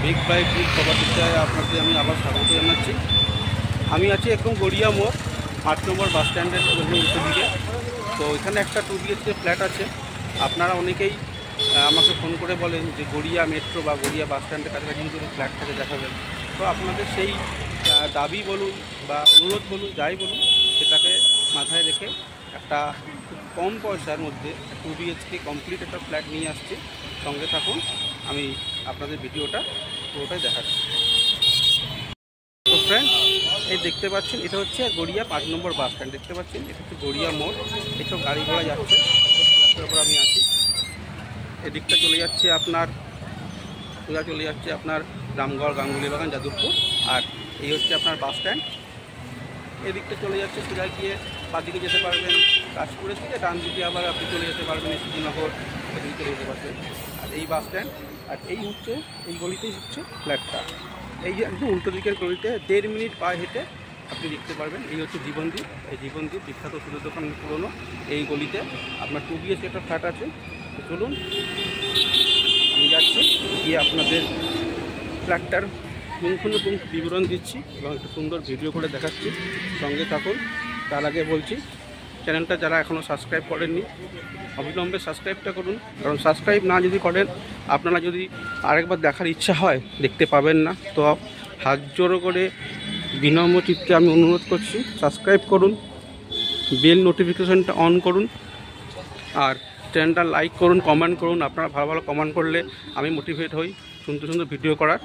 Big by big প্রপার্টিতে আপনাকে আমি আবার স্বাগত জানাচ্ছি। আমি আছি একদম গড়িয়া মোড় 8 নম্বর বাস স্ট্যান্ডের উত্তর দিকে। তো এখানে একটা 2 BHK ফ্ল্যাট আছে। আপনারা অনেকেই আমাকে ফোন করে বলেন যে গড়িয়া মেট্রো বা গড়িয়া বাস স্ট্যান্ডের কাছাকাছি যদি ফ্ল্যাট থেকে দেখাবেন। তো আপনাদের সেই দাবি বলুন বা অনুরোধ বলুন, যাই বলুন, সেটাকে মাথায় রেখে একটা খুব কম পয়সার মধ্যে 2 BHK কমপ্লিট একটা ফ্ল্যাট নিয়ে আসছি। সঙ্গে থাকুন, আমি আপনাদের ভিডিওটা পুরোটাই দেখাচ্ছি। তো ফ্রেন্ড, এই দেখতে পাচ্ছেন এটা হচ্ছে গড়িয়া 5 নম্বর বাস স্ট্যান্ড। দেখতে পাচ্ছেন এটা হচ্ছে গড়িয়া মোড়। এইসব গাড়ি ঘোড়া যাচ্ছে, রাস্তার উপর আমি আছি। এদিকটা চলে যাচ্ছে আপনার রামগড়, গাঙ্গুলি বাগান, যাদবপুর। আর এই হচ্ছে আপনার বাস স্ট্যান্ড। এদিকটা চলে যাচ্ছে সোজা গিয়ে বাদিকে যেতে পারবেন কাশপুরের দিকে, ডান দিকে আবার আপনি চলে যেতে পারবেন এসিজিনগর, এদিকে চলে যেতে পারবেন। আর এই বাস স্ট্যান্ড, আর এই গলিতেই হচ্ছে ফ্ল্যাটটা। এই যে একদম উল্টো দিকের গলিতে 1.5 মিনিট পায়ে হেঁটে আপনি দেখতে পারবেন। এই হচ্ছে জীবনদ্বীপ। এই জীবনদ্বীপ বিখ্যাত ওষুধের দোকান পুরনো। এই গলিতে আপনার 2 BHK একটা ফ্ল্যাট আছে। তো চলুন, আমি যাচ্ছি গিয়ে আপনাদের ফ্ল্যাটটার পুঙ্খানুপুঙ্খ বিবরণ দিচ্ছি এবং একটা সুন্দর ভিডিও করে দেখাচ্ছি। সঙ্গে থাকুন। তার আগে বলছি, চ্যানেলটা যারা এখনও সাবস্ক্রাইব করেননি, অবিলম্বে সাবস্ক্রাইবটা করুন। কারণ সাবস্ক্রাইব না যদি করেন, আপনারা যদি আরেকবার দেখার ইচ্ছা হয়, দেখতে পাবেন না। তো হাত জোড়ো করে বিনম্র চিত্তে আমি অনুরোধ করছি, সাবস্ক্রাইব করুন, বেল নোটিফিকেশানটা অন করুন, আর চ্যানেলটা লাইক করুন, কমেন্ট করুন। আপনারা ভালো ভালো কমেন্ট করলে আমি মোটিভেট হই সুন্দর সুন্দর ভিডিও করার।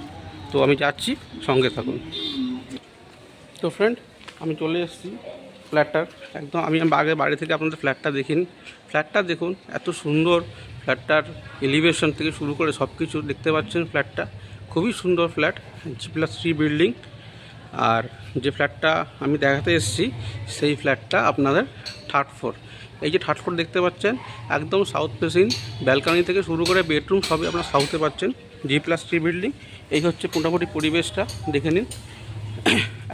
তো আমি যাচ্ছি, সঙ্গে থাকুন। তো ফ্রেন্ড, আমি চলে এসেছি ফ্ল্যাটটার একদম। আমি আগে বাড়ি থেকে আপনাদের ফ্ল্যাটটা ফ্ল্যাটটা দেখুন, এত সুন্দর। ফ্ল্যাটটার এলিভেশন থেকে শুরু করে সব কিছু দেখতে পাচ্ছেন। ফ্ল্যাটটা খুবই সুন্দর ফ্ল্যাট, G+3 বিল্ডিং। আর যে ফ্ল্যাটটা আমি দেখাতে এসেছি, সেই ফ্ল্যাটটা আপনাদের 3rd ফ্লোর। এই যে 3rd ফ্লোর দেখতে পাচ্ছেন, একদম সাউথ ফেসিং, ব্যালকানি থেকে শুরু করে বেডরুম সবই আপনার সাউথে পাচ্ছেন। G+3 building. এই হচ্ছে মোটামুটি পরিবেশটা, দেখে নিন।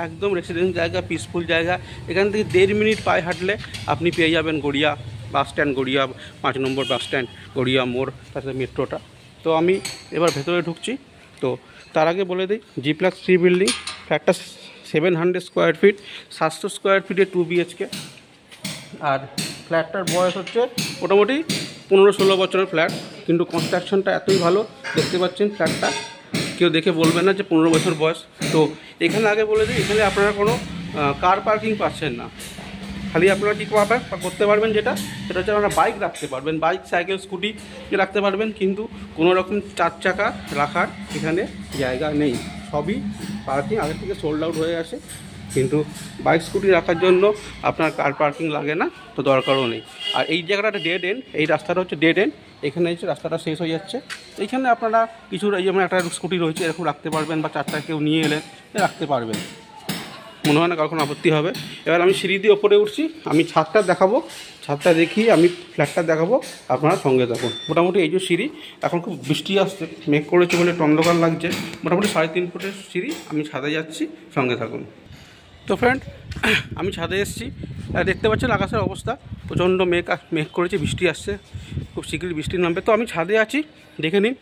একদম রেসিডেন্স জায়গা, পিসফুল জায়গা। এখান থেকে 1.5 মিনিট পায়ে হাঁটলে আপনি পেয়ে যাবেন গড়িয়া বাস স্ট্যান্ড, গড়িয়া 5 নম্বর বাস স্ট্যান্ড, গড়িয়া মোড়, তাছাড়া মেট্রোটা। তো আমি এবার ভেতরে ঢুকছি। তো তার আগে বলে দিই, G+3 বিল্ডিং, ফ্ল্যাটটা 700 স্কোয়ার ফিট, 700 স্কোয়ার ফিটে 2 BHK। আর ফ্ল্যাটটার বয়স হচ্ছে মোটামুটি 15-16 বছরের ফ্ল্যাট। কিন্তু কনস্ট্রাকশনটা এতই ভালো, দেখতে পাচ্ছেন ফ্ল্যাটটা, কেউ দেখে বলবেন না যে 15 বছর বয়স। তো এখানে আগে বলে দিই, এখানে আপনারা কোনো কার পার্কিং পাচ্ছেন না। খালি আপনারা কী করতে পারবেন, সেটা হচ্ছে আপনারা বাইক রাখতে পারবেন, বাইক, সাইকেল, স্কুটি রাখতে পারবেন। কিন্তু কোনো রকম 4 চাকা রাখার এখানে জায়গা নেই। সবই পার্কিং আগে থেকে সোল্ড আউট হয়ে আসে। কিন্তু বাইক, স্কুটি রাখার জন্য আপনার কার পার্কিং লাগে না, তো দরকারও নেই। আর এই জায়গাটা ডেড এন্ড, এই রাস্তাটা হচ্ছে ডেড এন্ড। এখানে এসে রাস্তাটা শেষ হয়ে যাচ্ছে। এইখানে আপনারা কিছু, এই যেমন একটা স্কুটি রয়েছে, এরকম রাখতে পারবেন, বা 4টা কেউ নিয়ে এলেন রাখতে পারবেন, মনে হয় না কারো কোনো আপত্তি হবে। এবার আমি সিঁড়ি দিয়ে ওপরে উঠছি, আমি ছাদটা দেখাবো, ছাদটা দেখিয়ে আমি ফ্ল্যাটটা দেখাবো, আপনারা সঙ্গে থাকুন। মোটামুটি এই যে সিঁড়ি, এখন খুব বৃষ্টি আসছে, মেঘ করেছে বলে অন্ধকার লাগছে। মোটামুটি 3.5 ফুটের সিঁড়ি, আমি ছাদে যাচ্ছি, সঙ্গে থাকুন। তো ফ্রেন্ড, আমি ছাদে এসেছি। দেখতে পাচ্ছেন আকাশের অবস্থা, প্রচণ্ড মেঘ করেছে, বৃষ্টি আসছে, খুব শীঘ্রই বৃষ্টি নামবে। তো আমি ছাদে আছি, দেখে নিন।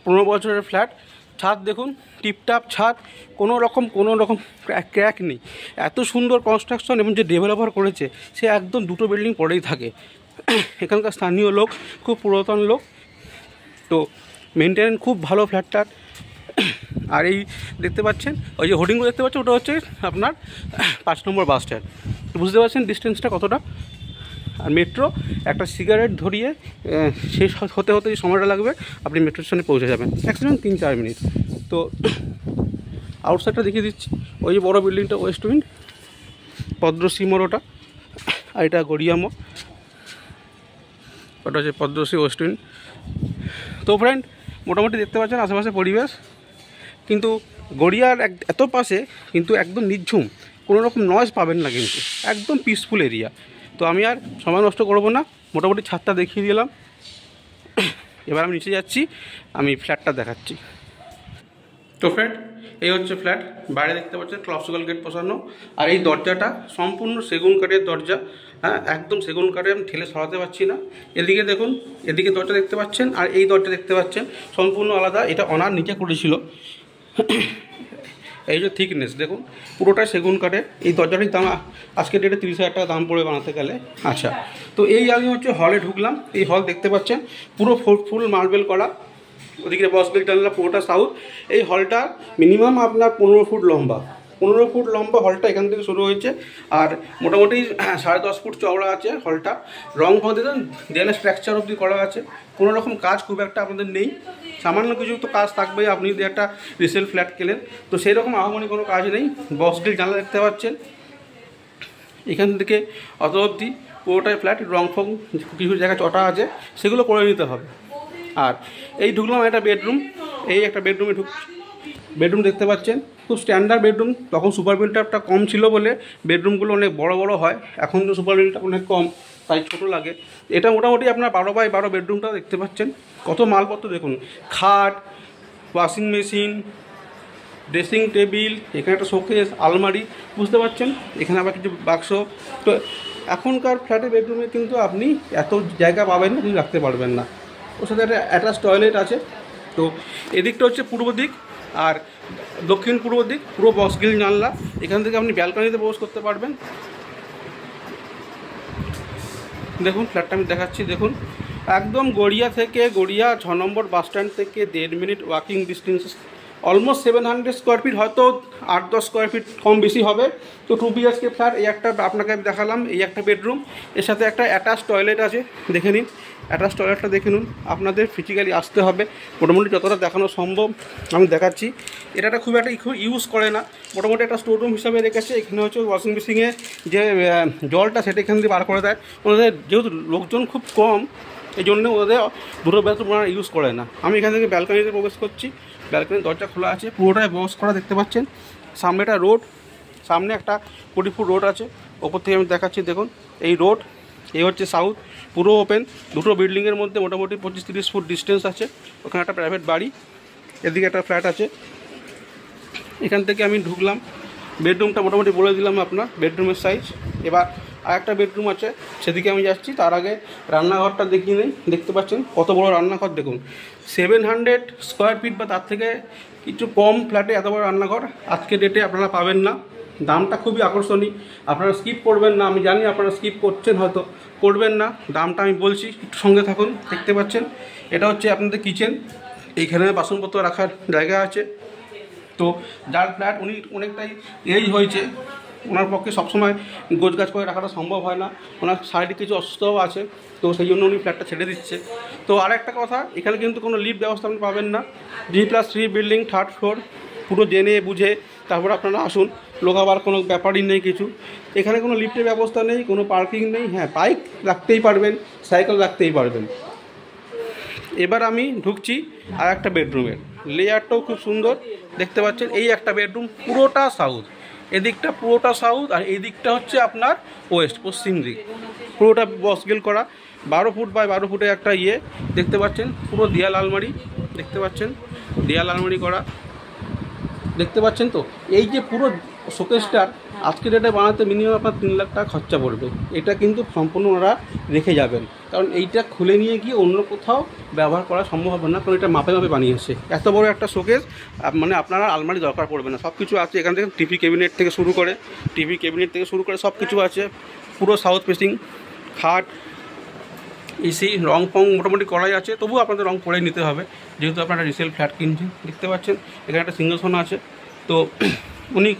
15 বছরের ফ্ল্যাট, ছাদ দেখুন, টিপটাপ ছাদ, কোনো রকম ক্র্যাক নেই। এত সুন্দর কনস্ট্রাকশন, এবং যে ডেভেলপার করেছে সে একদম 2টো বিল্ডিং পরেই থাকে। এখানকার স্থানীয় লোক, খুব পুরাতন লোক। তো মেনটেনেন্স খুব ভালো ফ্ল্যাটটার। আর এই দেখতে পাচ্ছেন, ওই যে হোর্ডিংগুলো দেখতে পাচ্ছেন, ওটা হচ্ছে আপনার 5 নম্বর বাস স্ট্যান্ড। বুঝতে পারছেন ডিস্টেন্সটা কতটা। আর মেট্রো, একটা সিগারেট ধরিয়ে শেষ হতে যে সময়টা লাগবে, আপনি মেট্রো স্টেশনে পৌঁছে যাবেন ম্যাক্সিমাম 3-4 মিনিট। তো আউটসাইডটা দেখিয়ে দিচ্ছি, ওই যে বড় বিল্ডিংটা ওয়েস্ট উইন্ড, পদ্মশ্রী মোড় ওটা। আর এটা গড়িয়া মোড়, ওটা হচ্ছে পদ্মশ্রী ওয়েস্ট উইন্ড। তো ফ্রেন্ড, মোটামুটি দেখতে পাচ্ছেন আশেপাশে পরিবেশ। কিন্তু গড়িয়ার এত পাশে কিন্তু একদম নিঝুম, কোনো রকম নয়েজ পাবেন না, কিন্তু একদম পিসফুল এরিয়া। তো আমি আর সময় নষ্ট করব না, মোটামুটি ছাদটা দেখিয়ে দিলাম। এবার আমি নিচে যাচ্ছি, আমি ফ্ল্যাটটা দেখাচ্ছি। তো ফ্ল্যাট এই হচ্ছে ফ্ল্যাট, বাইরে দেখতে পাচ্ছেন ক্লপসিকল গেট বসানো, আর এই দরজাটা সম্পূর্ণ সেগুন কাঠের দরজা। হ্যাঁ, একদম সেগুন কাঠে, আমি ঠেলে সরাতে পারছি না। এদিকে দেখুন, এদিকে দরজা দেখতে পাচ্ছেন, আর এই দরজা দেখতে পাচ্ছেন সম্পূর্ণ আলাদা। এটা অনার নিচে করেছিল। এই যে থিকনেস দেখুন, পুরোটাই সেগুন কাঠের। এই দরজাটির দাম আজকের ডেটে 30,000 টাকা দাম পড়বে বানাতে গেলে। আচ্ছা, তো এই আমি হচ্ছে হলে ঢুকলাম। এই হল দেখতে পাচ্ছেন পুরো ফুল মার্বেল করা, ওদিকে বস গেট জানলা পুরোটা সাউথ। এই হলটা মিনিমাম আপনার 15 ফুট লম্বা, 15 ফুট লম্বা হলটা এখান থেকে শুরু হয়েছে। আর মোটামুটি 10.5 ফুট চওড়া আছে হলটা। রং ফং দিতেন দেয়ালে স্ট্রাকচার অবধি করা আছে। কোনো রকম কাজ খুব একটা আপনাদের নেই, সামান্য কিছু তো কাজ থাকবেই। আপনি যদি একটা রিসেল ফ্ল্যাট কেনেন তো সেই রকম আহামরি কোনো কাজ নেই। বক্স গেট জানলা দেখতে পাচ্ছেন, এখান থেকে অত অবধি পুরোটাই ফ্ল্যাট। রং ফং কিছু জায়গায় চটা আছে, সেগুলো করে নিতে হবে। আর এই ঢুকলাম একটা বেডরুম, এই একটা বেডরুমে বেডরুম দেখতে পাচ্ছেন, খুব স্ট্যান্ডার্ড বেডরুম। তখন সুপার বিল্ডারটা কম ছিল বলে বেডরুমগুলো অনেক বড় বড় হয়, এখন তো সুপার বিল্ডার অনেক কম, তাই ছোটো লাগে। এটা মোটামুটি আপনার 12x12 বেডরুমটা দেখতে পাচ্ছেন। কত মালপত্র দেখুন, খাট, ওয়াশিং মেশিন, ড্রেসিং টেবিল, এখানে একটা শোকেস, আলমারি, বুঝতে পারছেন। এখানে আবার কিছু বাক্স। তো এখনকার ফ্ল্যাটের বেডরুমে কিন্তু আপনি এত জায়গা পাবেন না, রাখতে পারবেন না। ওর সাথে একটা অ্যাটাচ টয়লেট আছে। তো এদিকটা হচ্ছে পূর্ব দিক, আর দক্ষিণ পূর্ব দিক পুরো বক্স গ্রিল জানলা। এখান থেকে আপনি ব্যালকনিতে প্রবেশ করতে পারবেন। দেখুন ফ্ল্যাটটা আমি দেখাচ্ছি, দেখুন একদম গড়িয়া 6 নম্বর বাস স্ট্যান্ড থেকে 1.5 minute walking distance. Almost 700 square feet, হয়তো 8-10 স্কোয়ার ফিট কম বেশি হবে। তো 2 BHK ফ্ল্যাট। এই একটা আপনাকে দেখালাম, এই একটা বেডরুম, এর সাথে একটা অ্যাটাচ টয়লেট আছে। দেখে নিন, অ্যাটাচ টয়লেটটা দেখে নিন। আপনাদের ফিজিক্যালি আসতে হবে, মোটামুটি যতটা দেখানো সম্ভব আমি দেখাচ্ছি। এটা খুব একটা ইউজ করে না, মোটামুটি একটা স্টোর রুম হিসাবে রেখেছে। এখানে হচ্ছে ওয়াশিং মেশিনে যে জলটা সেটা এখান দিয়ে বার করে দেয়। ওদের যেহেতু লোকজন খুব কম, এই জন্য ওদের দুটো বাথরুম ইউজ করে না। আমি এখান থেকে ব্যালকনিতে প্রবেশ করছি। ব্যালকনির দরজা খোলা আছে, পুরোটাই বক্স করা দেখতে পাচ্ছেন। সামনে একটা রোড, সামনে একটা 40 ফুট রোড আছে। ওপর থেকে আমি দেখাচ্ছি, দেখুন এই রোড, এই হচ্ছে সাউথ, পুরো ওপেন। দুটো বিল্ডিংয়ের মধ্যে মোটামুটি 25-30 ফুট ডিস্টেন্স আছে। ওখানে একটা প্রাইভেট বাড়ি, এদিকে একটা ফ্ল্যাট আছে। এখান থেকে আমি ঢুকলাম, বেডরুমটা মোটামুটি বলে দিলাম আপনার বেডরুমের সাইজ। এবার আরেকটা বেডরুম আছে, সেদিকে আমি যাচ্ছি। তার আগে রান্নাঘরটা দেখিয়ে নেই। দেখতে পাচ্ছেন কত বড় রান্নাঘর, দেখুন 700 স্কোয়ার ফিট বা তার থেকে কিছু কম ফ্ল্যাটে এত বড় রান্নাঘর আজকে ডেটে আপনারা পাবেন না। দামটা খুবই আকর্ষণীয়, আপনারা স্কিপ করবেন না। আমি জানি আপনারা স্কিপ করছেন, হয়তো করবেন না। দামটা আমি বলছি, একটু সঙ্গে থাকুন। দেখতে পাচ্ছেন এটা হচ্ছে আপনাদের কিচেন, এইখানে বাসনপত্র রাখার জায়গা আছে। তো যার ফ্ল্যাট উনি অনেকটাই এজ হয়েছে, ওনার পক্ষে সবসময় গোছগাছ করে রাখাটা সম্ভব হয় না, ওনার শারীরিক কিছু অসুস্থও আছে, তো সেই জন্য উনি ফ্ল্যাটটা ছেড়ে দিচ্ছে। তো আর একটা কথা, এখানে কিন্তু কোনো লিফট ব্যবস্থা আপনি পাবেন না। G+3 বিল্ডিং, 3rd ফ্লোর, পুরো জেনে বুঝে তারপর আপনারা আসুন। লোকাবার কোনো ব্যাপারই নেই কিছু। এখানে কোনো লিফটের ব্যবস্থা নেই, কোনো পার্কিং নেই। হ্যাঁ, বাইক রাখতেই পারবেন, সাইকেল রাখতেই পারবেন। এবার আমি ঢুকছি আর একটা বেডরুমের। লেয়ারটাও খুব সুন্দর দেখতে পাচ্ছেন। এই একটা বেডরুম, পুরোটা সাউথ, এদিকটা পুরোটা সাউথ, আর এই দিকটা হচ্ছে আপনার ওয়েস্ট, পশ্চিম দিক। পুরোটা বক্স গেল করা, 12 ফুট বাই 12 ফুটে একটা দেখতে পাচ্ছেন। পুরো দেয়াল আলমারি দেখতে পাচ্ছেন, দেয়াল আলমারি করা দেখতে পাচ্ছেন। তো এই যে পুরো শোকেসটার আজকের ডেটে বানাতে মিনিমাম আপনার 3 লাখ টাকা খরচা পড়বে। এটা কিন্তু সম্পূর্ণ ওরা রেখে যাবেন, কারণ এইটা খুলে নিয়ে গিয়ে অন্য কোথাও ব্যবহার করা সম্ভব হবে না, কারণ এটা মাপে মাপে বানিয়েছে। এত বড় একটা শোকেস, মানে আপনারা আলমারি দরকার পড়বে না, সব কিছু আছে এখান থেকে। টিভি ক্যাবিনেট থেকে শুরু করে সব কিছু আছে। পুরো সাউথ ফেসিং, খাট, এসি, রং ফং মোটামুটি করাই আছে। তবু আপনাদের রং করে নিতে হবে, যেহেতু আপনারা রিসেল ফ্ল্যাট কিনছেন। দেখতে পাচ্ছেন এখানে একটা সিংহাসন আছে। তো উনি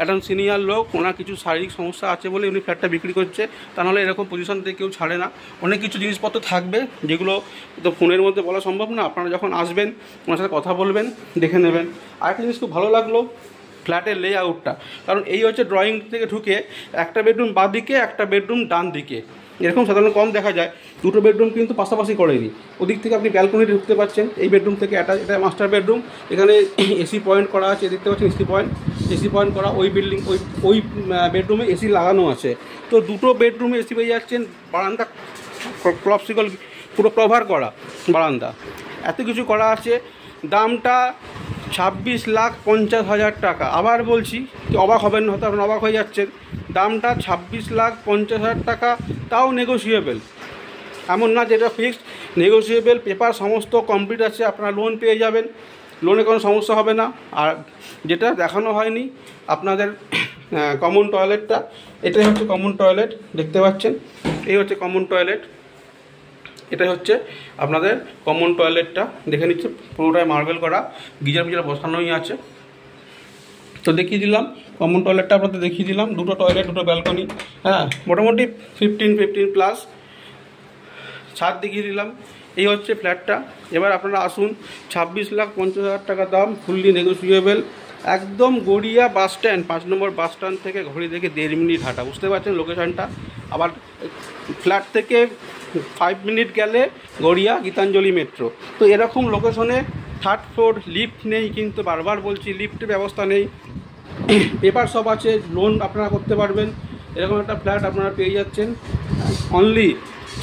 একটা সিনিয়র লোক, ওনার কিছু শারীরিক সমস্যা আছে বলে উনি ফ্ল্যাটটা বিক্রি করছে, তা নাহলে এরকম পজিশন থেকে কেউ ছাড়ে না। অনেক কিছু জিনিসপত্র থাকবে যেগুলো তো ফোনের মধ্যে বলা সম্ভব না। আপনারা যখন আসবেন ওনার সাথে কথা বলবেন, দেখে নেবেন। আরেকটা জিনিস খুব ভালো লাগলো ফ্ল্যাটের লেআউটটা, কারণ এই হচ্ছে ড্রয়িং থেকে ঢুকে একটা বেডরুম বাঁ দিকে, একটা বেডরুম ডান দিকে। এরকম সাধারণত কম দেখা যায়। দুটো বেডরুম কিন্তু পাশাপাশি করেনি। ওদিক থেকে আপনি ব্যালকনি ঢুকতে পারছেন। এই বেডরুম থেকে এটা মাস্টার বেডরুম, এখানে এসি পয়েন্ট করা আছে, দেখতে পাচ্ছেন এসি পয়েন্ট করা। ওই বিল্ডিং ওই বেডরুমে এসি লাগানো আছে। তো দুটো বেডরুমে এসি পেয়ে যাচ্ছেন। বারান্দা ক্লপসিকল পুরো কভার করা বারান্দা, এত কিছু করা আছে। দামটা 26,50,000 টাকা। আবার বলছি, অবাক হবেন, হয়তো আপনারা অবাক হয়ে যাচ্ছেন, দামটা 26,50,000 টাকা, তাও নেগোসিয়েবল, এমন না যেটা ফিক্সড, নেগোসিয়েবল। পেপার সমস্ত কমপ্লিট আছে, আপনারা লোন পেয়ে যাবেন, লোনে কোনো সমস্যা হবে না। আর যেটা দেখানো হয়নি আপনাদের কমন টয়লেটটা, এটাই হচ্ছে কমন টয়লেট, দেখতে পাচ্ছেন, এই হচ্ছে কমন টয়লেট, এটাই হচ্ছে আপনাদের কমন টয়লেটটা। দেখে নিচ্ছে পুরোটাই মার্বেল করা, গিজার ফিজার বসানোই আছে। তো দেখিয়ে দিলাম কমন টয়লেটটা, আপনাদের দেখিয়ে দিলাম, দুটো টয়লেট, দুটো ব্যালকনি, হ্যাঁ, মোটামুটি 15 প্লাস ছাদ দেখিয়ে দিলাম। এই হচ্ছে ফ্ল্যাটটা। এবার আপনারা আসুন, 26,50,000 টাকা দাম, ফুললি নেগোসিয়েবল, একদম গড়িয়া বাস স্ট্যান্ড, 5 নম্বর বাস স্ট্যান্ড থেকে ঘড়ি থেকে 1.5 মিনিট হাঁটা, বুঝতে পারছেন লোকেশনটা। আবার ফ্ল্যাট থেকে 5 মিনিট গেলে গড়িয়া গীতাঞ্জলি মেট্রো। তো এরকম লোকেশনে 3rd ফ্লোর, লিফট নেই, কিন্তু বারবার বলছি লিফটের ব্যবস্থা নেই, পেপার সব আছে, লোন আপনারা করতে পারবেন। এরকম একটা ফ্ল্যাট আপনারা পেয়ে যাচ্ছেন অনলি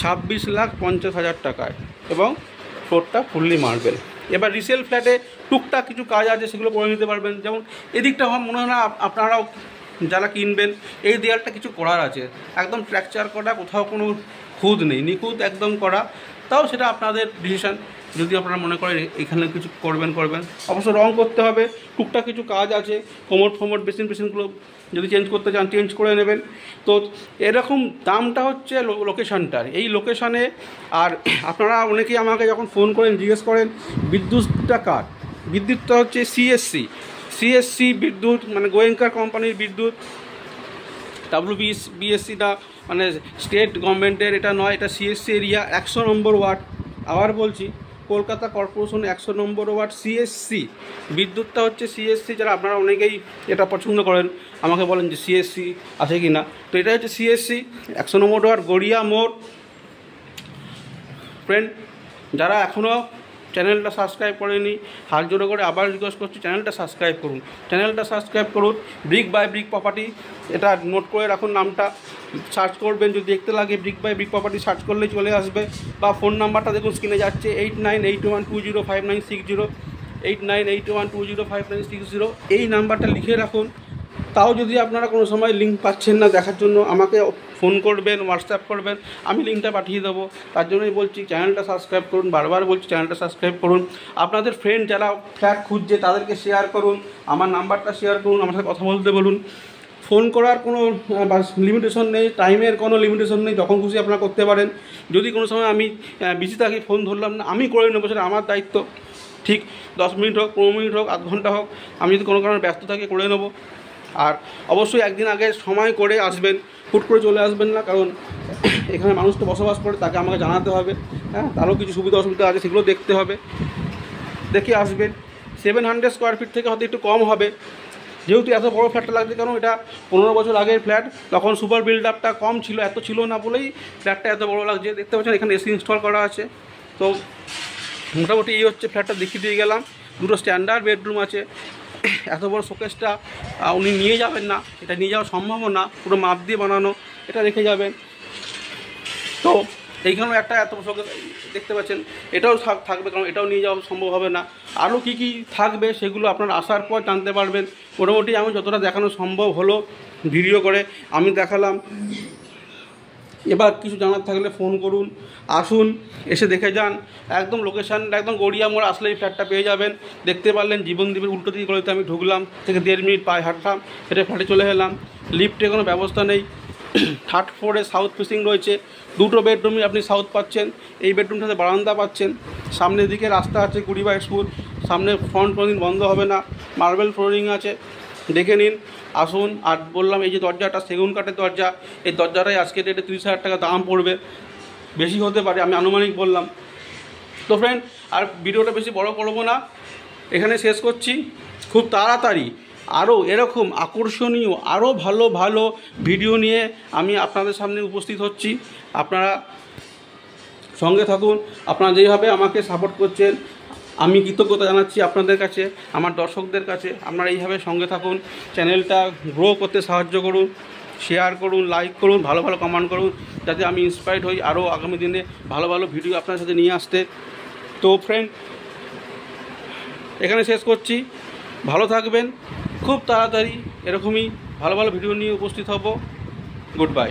26,50,000 টাকায়, এবং ফ্লোরটা ফুললি মার্বেল। এবার রিসেল ফ্ল্যাটে টুকটাক কিছু কাজ আছে, সেগুলো করে নিতে পারবেন। যেমন এদিকটা আমার মনে হয় না আপনারাও যারা কিনবেন, এই দেয়ালটা কিছু করার আছে, একদম স্ট্রাকচার করা, কোথাও কোনো খুঁত নেই, নিখুঁত একদম করা। তাও সেটা আপনাদের ডিসিশন, যদি আপনারা মনে করেন এখানে কিছু করবেন। অবশ্য রং করতে হবে, টুকটাক কিছু কাজ আছে, কোমোড বেসিনগুলো যদি চেঞ্জ করতে চান চেঞ্জ করে নেবেন। তো এরকম দামটা হচ্ছে লোকেশানটার, এই লোকেশানে। আর আপনারা অনেকেই আমাকে যখন ফোন করেন জিজ্ঞেস করেন বিদ্যুৎটা কার, বিদ্যুৎটা হচ্ছে সিএসসি বিদ্যুৎ, মানে গোয়েঙ্কার কোম্পানির বিদ্যুৎ। WBSCটা মানে স্টেট গভর্নমেন্টের এটা নয়, এটা সিএসসি এরিয়া, 100 নম্বর ওয়ার্ড। আবার বলছি, কলকাতা কর্পোরেশন 100 নম্বর ওয়ার্ড সিএসসি বিদ্যুৎটা হচ্ছে সিএসসি। যারা আপনারা অনেকেই এটা পছন্দ করেন, আমাকে বলেন যে সিএসসি আছে কি না, তো এটা হচ্ছে সিএসসি 100 নম্বর ওয়ার্ড, গড়িয়া মোড়। ফ্রেন্ড, যারা এখনও চ্যানেলটা সাবস্ক্রাইব করেনি, হাত জোড়ো করে আবার রিকোয়েস্ট করছি, চ্যানেলটা সাবস্ক্রাইব করুন। ব্রিক বাই ব্রিক প্রপার্টি, এটা নোট করে রাখুন, নামটা সার্চ করবেন, যদি দেখতে লাগে brick by brick property search করলেই চলে আসবে। বা ফোন নাম্বারটা দেখুন স্ক্রিনে যাচ্ছে, 8981205960, 8981205960, এই নাম্বারটা লিখে রাখুন। তাও যদি আপনারা কোনো সময় লিঙ্ক পাচ্ছেন না দেখার জন্য, আমাকে ফোন করবেন, হোয়াটসঅ্যাপ করবেন, আমি লিঙ্কটা পাঠিয়ে দেবো। তার জন্যই বলছি চ্যানেলটা সাবস্ক্রাইব করুন, বারবার বলছি চ্যানেলটা সাবস্ক্রাইব করুন। আপনাদের ফ্রেন্ড যারা ফ্ল্যাট খুঁজছে তাদেরকে শেয়ার করুন, আমার নাম্বারটা শেয়ার করুন, আমার সাথে কথা বলতে বলুন। ফোন করার কোনো লিমিটেশন নেই, টাইমের কোনো লিমিটেশন নেই, যখন খুশি আপনারা করতে পারেন। যদি কোনো সময় আমি বিজি থাকি, ফোন ধরলাম না, আমি করে নেবো, সেটা আমার দায়িত্ব। ঠিক 10 মিনিট হোক, 15 মিনিট হোক, আধ ঘন্টা হোক, আমি যদি কোনো কারণে ব্যস্ত থাকি করে নেবো। আর অবশ্যই একদিন আগে সময় করে আসবেন, হুট করে চলে আসবেন না, কারণ এখানে মানুষ তো বসবাস করে, তাকে আমাকে জানাতে হবে, হ্যাঁ, তারও কিছু সুবিধা অসুবিধা আছে, সেগুলো দেখতে হবে, দেখে আসবেন। 700 স্কোয়ার ফিট থেকে হয়তো একটু কম হবে, যেহেতু এত বড় ফ্ল্যাটটা লাগছে, কারণ এটা 15 বছর আগের ফ্ল্যাট, তখন সুপার বিল্ড আপটা কম ছিল, এত ছিল না বলেই ফ্ল্যাটটা এত বড় লাগছে। দেখতে পাচ্ছেন এখানে এসি ইনস্টল করা আছে। তো মোটামুটি এই হচ্ছে ফ্ল্যাটটা, দেখিয়ে দিয়ে গেলাম। দুটো স্ট্যান্ডার্ড বেডরুম আছে, এত বড় শোকেসটা উনি নিয়ে যাবেন না, এটা নিয়ে যাওয়া সম্ভব না, পুরো মাপ দিয়ে বানানো, এটা রেখে যাবেন। তো এইখানেও একটা এত শোকেস দেখতে পাচ্ছেন, এটাও থাকবে, কারণ এটাও নিয়ে যাওয়া সম্ভব হবে না। আরও কী কী থাকবে সেগুলো আপনারা আসার পর জানতে পারবেন। মোটামুটি আমি যতটা দেখানো সম্ভব হলো ভিডিও করে আমি দেখালাম। এবার কিছু জানার থাকলে ফোন করুন, আসুন, এসে দেখে যান। একদম লোকেশান একদম গড়িয়া মোড় আসলেই ফ্ল্যাটটা পেয়ে যাবেন। দেখতে পারলেন জীবনদ্বীপের উল্টো দিকে গলিতে আমি ঢুকলাম, থেকে 1.5 মিনিট পায়ে হাঁটলাম, এটা ফ্ল্যাটে চলে এলাম। লিফটে কোনো ব্যবস্থা নেই। 3rd ফ্লোরে সাউথ ফেসিং রয়েছে, দুটো বেডরুমই আপনি সাউথ পাচ্ছেন। এই বেডরুমটাতে বারান্দা পাচ্ছেন, সামনের দিকে রাস্তা আছে 20 ফুট, সামনে ফ্রন্ট কোনোদিন বন্ধ হবে না, মার্বেল ফ্লোরিং আছে, দেখে নিন, আসুন। আর বললাম এই যে দরজাটা সেগুন কাঠের দরজা, এই দরজাটাই আজকে ডেটে 30,000 টাকা দাম পড়বে, বেশি হতে পারে, আমি আনুমানিক বললাম। তো ফ্রেন্ড, আর ভিডিওটা বেশি বড় করবো না, এখানে শেষ করছি। খুব তাড়াতাড়ি আরও এরকম আকর্ষণীয় আরও ভালো ভালো ভিডিও নিয়ে আমি আপনাদের সামনে উপস্থিত হচ্ছি। আপনারা সঙ্গে থাকুন। আপনারা যেভাবে আমাকে সাপোর্ট করছেন, আমি কৃতজ্ঞতা জানাচ্ছি আপনাদের কাছে, আমার দর্শকদের কাছে। আপনারা এইভাবে সঙ্গে থাকুন, চ্যানেলটা গ্রো করতে সাহায্য করুন, শেয়ার করুন, লাইক করুন, ভালো ভালো কমেন্ট করুন, যাতে আমি ইন্সপায়ার্ড হই আরও আগামী দিনে ভালো ভালো ভিডিও আপনার সাথে নিয়ে আসতে। তো ফ্রেন্ড, এখানে শেষ করছি। ভালো থাকবেন। খুব তাড়াতাড়ি এরকমই ভালো ভালো ভিডিও নিয়ে উপস্থিত হব। Good bye.